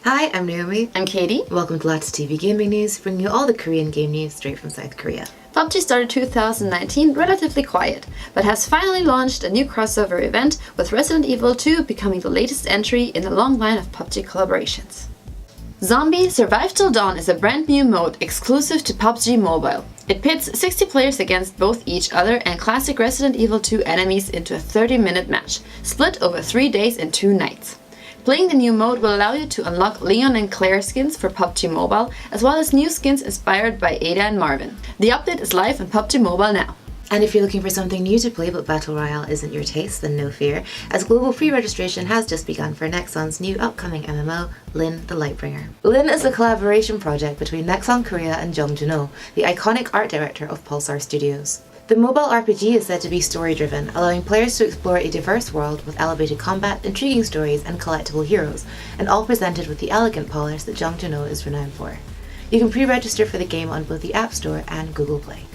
Hi, I'm Naomi. I'm Katie. Welcome to Latis TV Gaming News, bringing you all the Korean game news straight from South Korea. PUBG started 2019 relatively quiet, but has finally launched a new crossover event, with Resident Evil 2 becoming the latest entry in a long line of PUBG collaborations. Zombie Survive Till Dawn is a brand new mode exclusive to PUBG Mobile. It pits 60 players against both each other and classic Resident Evil 2 enemies into a 30-minute match, split over 3 days and 2 nights. Playing the new mode will allow you to unlock Leon and Claire skins for PUBG Mobile, as well as new skins inspired by Ada and Marvin. The update is live on PUBG Mobile now. And if you're looking for something new to play but Battle Royale isn't your taste, then no fear, as global pre-registration has just begun for Nexon's new upcoming MMO, LYN the Lightbringer. LYN is a collaboration project between Nexon Korea and Jung Joon-ho, the iconic art director of Pulsar Studios. The mobile RPG is said to be story-driven, allowing players to explore a diverse world with elevated combat, intriguing stories, and collectible heroes, and all presented with the elegant polish that Jung Joon-ho is renowned for. You can pre-register for the game on both the App Store and Google Play.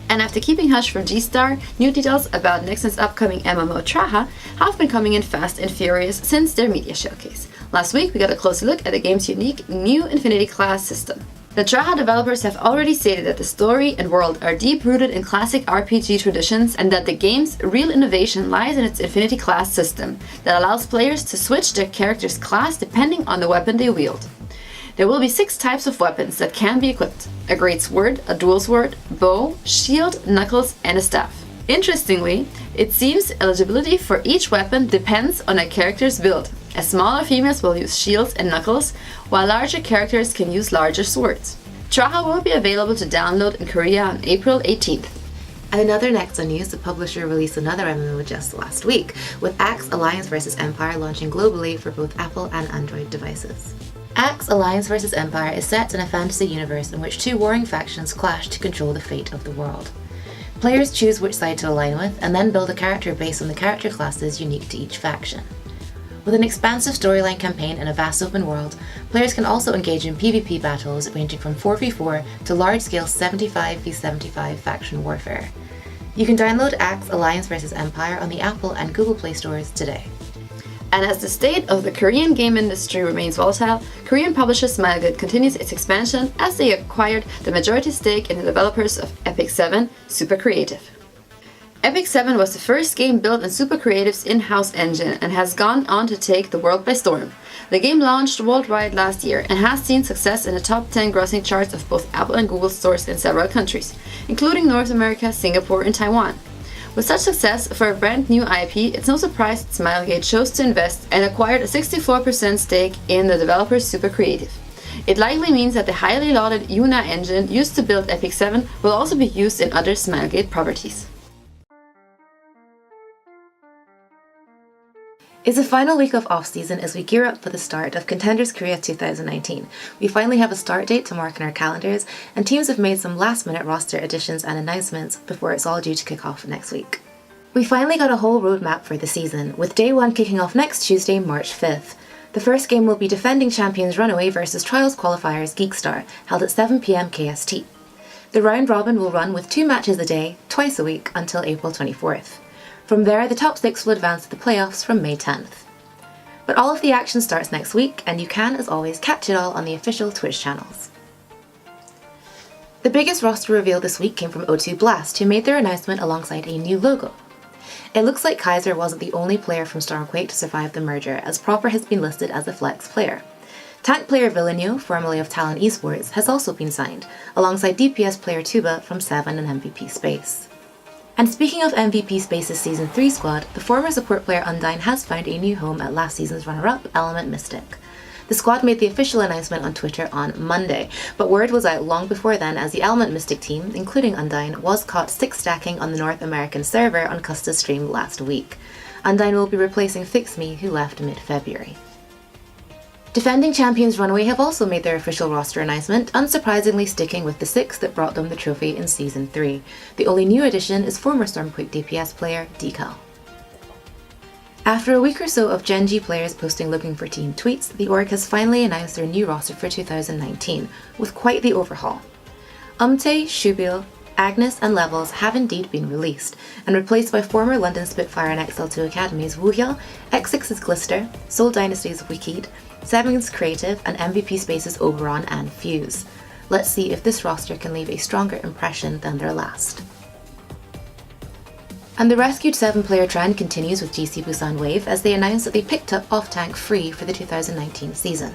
And after keeping hush from G-Star, new details about Nexon's upcoming MMO Traha have been coming in fast and furious since their media showcase. Last week we got a closer look at the game's unique new Infinity class system. The Traha developers have already stated that the story and world are deep-rooted in classic RPG traditions, and that the game's real innovation lies in its Infinity class system that allows players to switch their character's class depending on the weapon they wield. There will be 6 types of weapons that can be equipped: a great sword, a dual sword, bow, shield, knuckles, and a staff. Interestingly, it seems eligibility for each weapon depends on a character's build, as smaller females will use shields and knuckles, while larger characters can use larger swords. Traha will be available to download in Korea on April 18th. And another Nexon news, the publisher released another MMO just last week, with Axe Alliance vs Empire launching globally for both Apple and Android devices. Axe Alliance vs Empire is set in a fantasy universe in which 2 warring factions clash to control the fate of the world. Players choose which side to align with, and then build a character based on the character classes unique to each faction. With an expansive storyline campaign and a vast open world, players can also engage in PvP battles ranging from 4v4 to large-scale 75v75 faction warfare. You can download Axe Alliance vs Empire on the Apple and Google Play stores today. And as the state of the Korean game industry remains volatile, Korean publisher Smilegate continues its expansion as they acquired the majority stake in the developers of Epic 7 Super Creative. Epic 7 was the first game built in Super Creative's in-house engine and has gone on to take the world by storm. The game launched worldwide last year and has seen success in the top 10 grossing charts of both Apple and Google stores in several countries, including North America, Singapore, and Taiwan. With such success for a brand new IP, it's no surprise that Smilegate chose to invest and acquired a 64% stake in the developer Super Creative. It likely means that the highly lauded Yuna engine used to build Epic 7 will also be used in other Smilegate properties. It's the final week of off-season as we gear up for the start of Contenders Korea 2019. We finally have a start date to mark in our calendars, and teams have made some last-minute roster additions and announcements before it's all due to kick off next week. We finally got a whole roadmap for the season, with Day 1 kicking off next Tuesday, March 5th. The first game will be defending champions Runaway versus Trials qualifiers Geekstar, held at 7 PM KST. The round robin will run with 2 matches a day, twice a week, until April 24th. From there, the top 6 will advance to the playoffs from May 10th. But all of the action starts next week, and you can, as always, catch it all on the official Twitch channels. The biggest roster reveal this week came from O2 Blast, who made their announcement alongside a new logo. It looks like Kaiser wasn't the only player from Stormquake to survive the merger, as Proper has been listed as a flex player. Tank player Villeneuve, formerly of Talon Esports, has also been signed, alongside DPS player Tuba from 7 and MVP Space. And speaking of MVP Space's Season 3 squad, the former support player Undyne has found a new home at last season's runner-up, Element Mystic. The squad made the official announcement on Twitter on Monday, but word was out long before then as the Element Mystic team, including Undyne, was caught 6-stacking on the North American server on Custa's stream last week. Undyne will be replacing FixMe, who left mid-February. Defending champions Runaway have also made their official roster announcement, unsurprisingly sticking with the 6 that brought them the trophy in Season 3. The only new addition is former Stormquake DPS player Decal. After a week or so of Gen G players posting looking for team tweets, the org has finally announced their new roster for 2019, with quite the overhaul. Umtae, Shubil, Agnes and Levels have indeed been released, and replaced by former London Spitfire and XL2 Academies Wuhyal, X6's Glister, Seoul Dynasty's Wikid, Seven's Creative, and MVP Space's Oberon and Fuse. Let's see if this roster can leave a stronger impression than their last. And the rescued 7-player trend continues with GC Busan Wave as they announced that they picked up Off-Tank free for the 2019 season.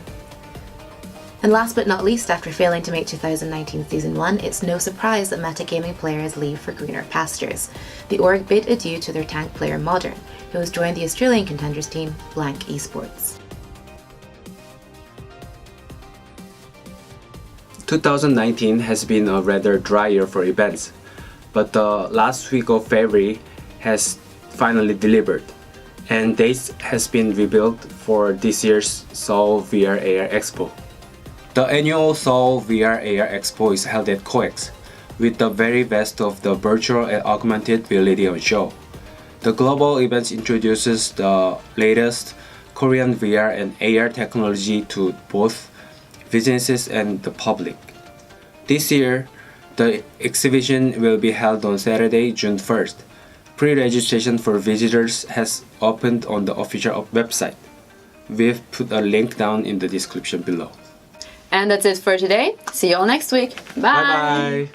And last but not least, after failing to make 2019 Season 1, it's no surprise that metagaming players leave for greener pastures. The org bid adieu to their tank player Modern, who has joined the Australian contenders team, Blank Esports. 2019 has been a rather dry year for events, but the last week of February has finally delivered, and dates has been revealed for this year's Seoul VR AR Expo. The annual Seoul VR AR Expo is held at COEX, with the very best of the virtual and augmented reality on show. The global event introduces the latest Korean VR and AR technology to both businesses and the public. This year, the exhibition will be held on Saturday, June 1st. Pre-registration for visitors has opened on the official website. We've put a link down in the description below. And that's it for today. See you all next week. Bye! Bye bye!